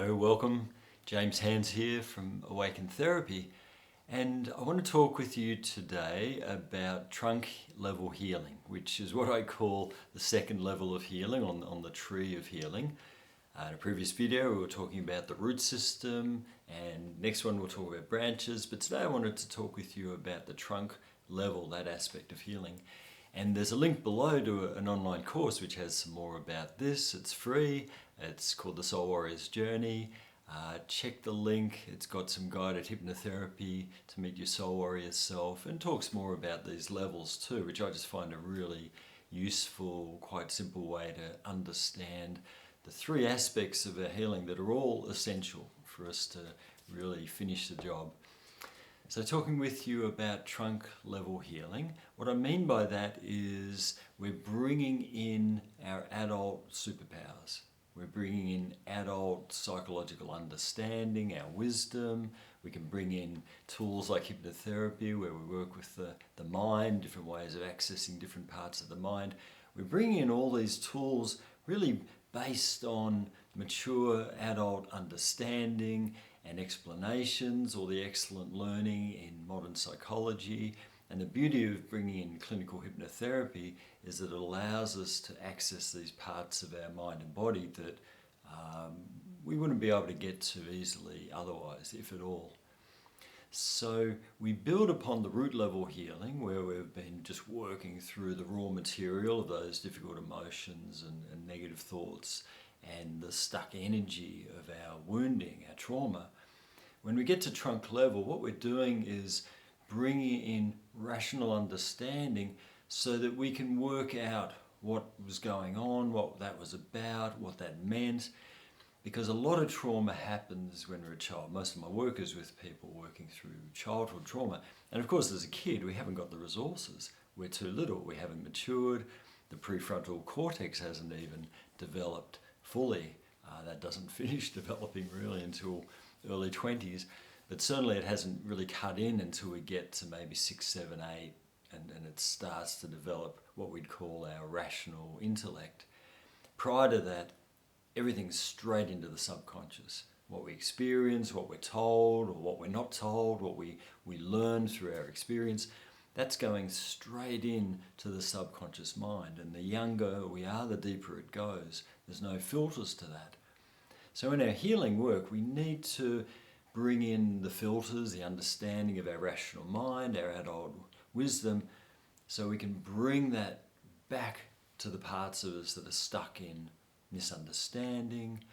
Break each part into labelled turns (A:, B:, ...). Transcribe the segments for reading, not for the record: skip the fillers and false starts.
A: Hello, welcome. James Hands here from Awaken Therapy, and I want to talk with you today about trunk level healing, which is what I call the second level of healing on the tree of healing. In a previous video we were talking about the root system, and next one we'll talk about branches, but today I wanted to talk with you about the trunk level, that aspect of healing. And there's a link below to an online course which has some more about this. It's free. It's called The Soul Warrior's Journey. Check the link. It's got some guided hypnotherapy to meet your soul warrior self, and talks more about these levels too, which I just find a really useful, quite simple way to understand the three aspects of our healing that are all essential for us to really finish the job. So talking with you about trunk level healing, what I mean by that is we're bringing in our adult superpowers. We're bringing in adult psychological understanding, our wisdom. We can bring in tools like hypnotherapy, where we work with the mind, different ways of accessing different parts of the mind. We're bringing in all these tools really based on mature adult understanding and explanations, or the excellent learning in modern psychology. And the beauty of bringing in clinical hypnotherapy is that it allows us to access these parts of our mind and body that we wouldn't be able to get to easily otherwise, if at all. So we build upon the root level healing, where we've been just working through the raw material of those difficult emotions and negative thoughts and the stuck energy of our wounding, our trauma. When we get to trunk level, what we're doing is bringing in rational understanding so that we can work out what was going on, what that was about, what that meant. Because a lot of trauma happens when we're a child. Most of my work is with people working through childhood trauma. And of course, as a kid, we haven't got the resources. We're too little, we haven't matured. The prefrontal cortex hasn't even developed fully. That doesn't finish developing really until early 20s. But certainly it hasn't really cut in until we get to maybe 6, 7, 8, and it starts to develop what we'd call our rational intellect. Prior to that, everything's straight into the subconscious. What we experience, what we're told, or what we're not told, what we learn through our experience, that's going straight in to the subconscious mind. And the younger we are, the deeper it goes. There's no filters to that. So in our healing work, we need to bring in the filters, the understanding of our rational mind, our adult wisdom, so we can bring that back to the parts of us that are stuck in misunderstanding.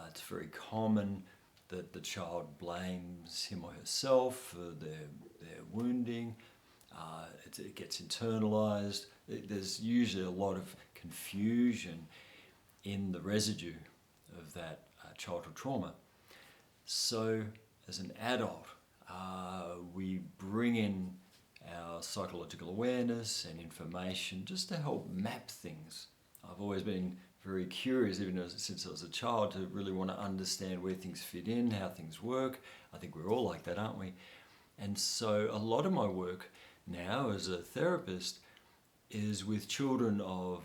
A: It's very common that the child blames him or herself for their wounding. It gets internalized. There's usually a lot of confusion in the residue of that childhood trauma. So as an adult, we bring in our psychological awareness and information just to help map things. I've always been very curious, even since I was a child, to really want to understand where things fit in, how things work. I think we're all like that, aren't we? And so a lot of my work now as a therapist is with children of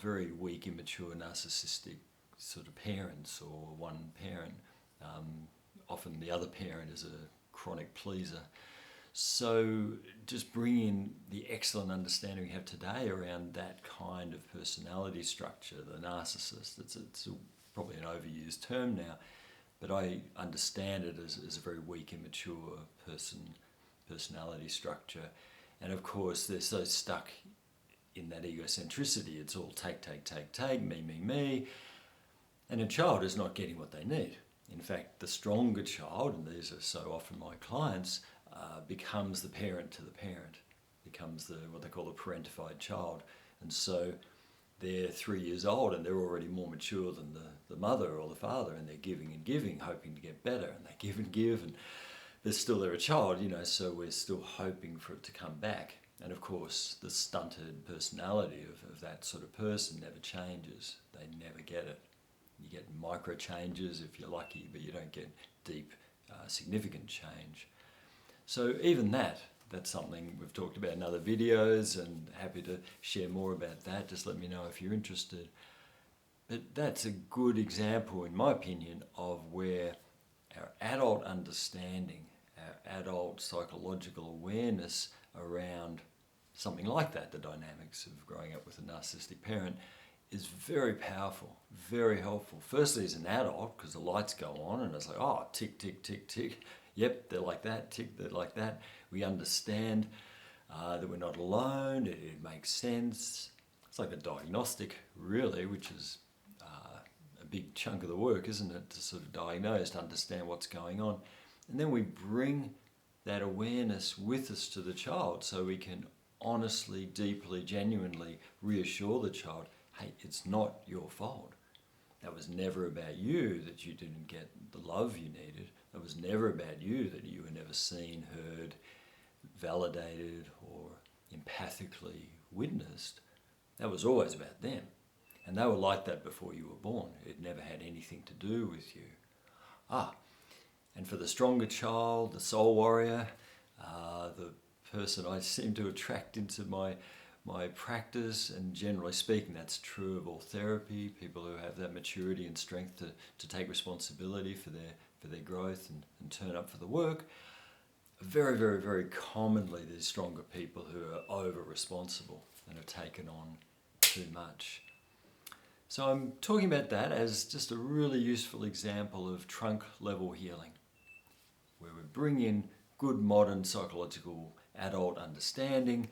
A: very weak, immature, narcissistic sort of parents, or one parent. Often the other parent is a chronic pleaser. So just bring in the excellent understanding we have today around that kind of personality structure, the narcissist. It's probably an overused term now, but I understand it as a very weak, immature personality structure. And of course, they're so stuck in that egocentricity. It's all take, me. And a child is not getting what they need. In fact, the stronger child, and these are so often my clients, becomes the parent to the parent, becomes what they call a parentified child. And so they're 3 years old and they're already more mature than the mother or the father, and they're giving and giving, hoping to get better, and they give and give, and they're a child, so we're still hoping for it to come back. And of course, the stunted personality of that sort of person never changes. They never get it. You get micro changes if you're lucky, but you don't get deep, significant change. So even that's something we've talked about in other videos, and happy to share more about that. Just let me know if you're interested. But that's a good example, in my opinion, of where our adult understanding, our adult psychological awareness around something like that, the dynamics of growing up with a narcissistic parent, is very powerful, very helpful. Firstly, as an adult, because the lights go on and it's like, oh, tick, tick, tick, tick. Yep, they're like that, tick, they're like that. We understand that we're not alone, it makes sense. It's like a diagnostic, really, which is a big chunk of the work, isn't it? To sort of diagnose, to understand what's going on. And then we bring that awareness with us to the child so we can honestly, deeply, genuinely reassure the child, hey, it's not your fault. That was never about you that you didn't get the love you needed. That was never about you that you were never seen, heard, validated, or empathically witnessed. That was always about them. And they were like that before you were born. It never had anything to do with you. And for the stronger child, the soul warrior, the person I seem to attract into my practice, and generally speaking, that's true of all therapy, people who have that maturity and strength to take responsibility for their growth and turn up for the work. Very, very, very commonly, there's stronger people who are over-responsible and have taken on too much. So I'm talking about that as just a really useful example of trunk level healing, where we bring in good modern psychological adult understanding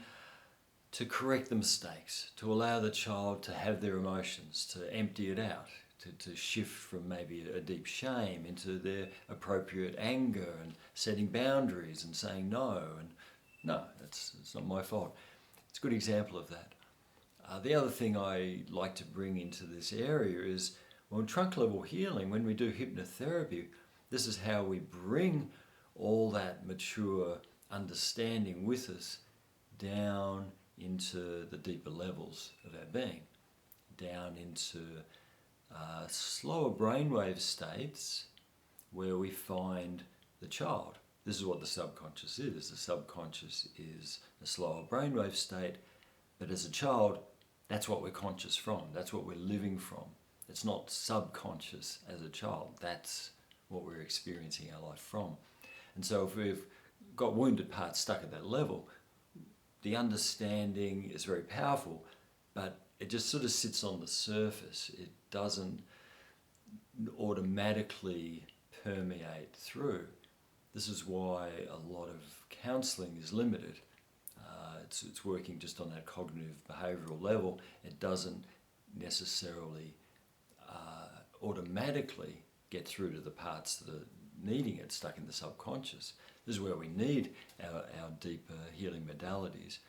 A: to correct the mistakes, to allow the child to have their emotions, to empty it out, to shift from maybe a deep shame into their appropriate anger and setting boundaries and saying no, and no, it's not my fault. It's a good example of that. The other thing I like to bring into this area is, well, in trunk level healing, when we do hypnotherapy, this is how we bring all that mature understanding with us down into the deeper levels of our being, down into slower brainwave states where we find the child. This is what the subconscious is. The subconscious is a slower brainwave state, but as a child, that's what we're conscious from. That's what we're living from. It's not subconscious as a child. That's what we're experiencing our life from. And so if we've got wounded parts stuck at that level, the understanding is very powerful, but it just sort of sits on the surface. It doesn't automatically permeate through. This is why a lot of counselling is limited. It's working just on that cognitive behavioural level. It doesn't necessarily automatically get through to the parts that are needing it, stuck in the subconscious. This is where we need our deeper healing modalities.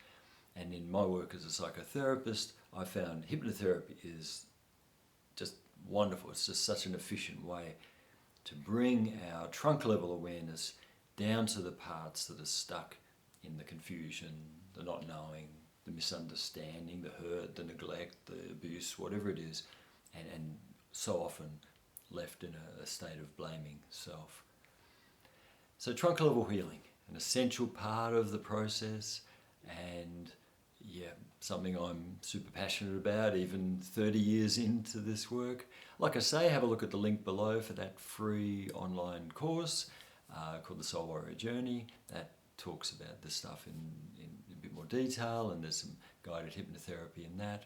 A: And in my work as a psychotherapist, I found hypnotherapy is just wonderful. It's just such an efficient way to bring our trunk level awareness down to the parts that are stuck in the confusion, the not knowing, the misunderstanding, the hurt, the neglect, the abuse, whatever it is, and so often left in a state of blaming self. So trunk level healing, an essential part of the process, and something I'm super passionate about even 30 years into this work. Like I say, have a look at the link below for that free online course called The Soul Warrior Journey. That talks about this stuff in a bit more detail, and there's some guided hypnotherapy in that.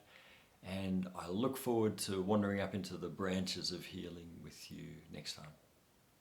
A: And I look forward to wandering up into the branches of healing with you next time.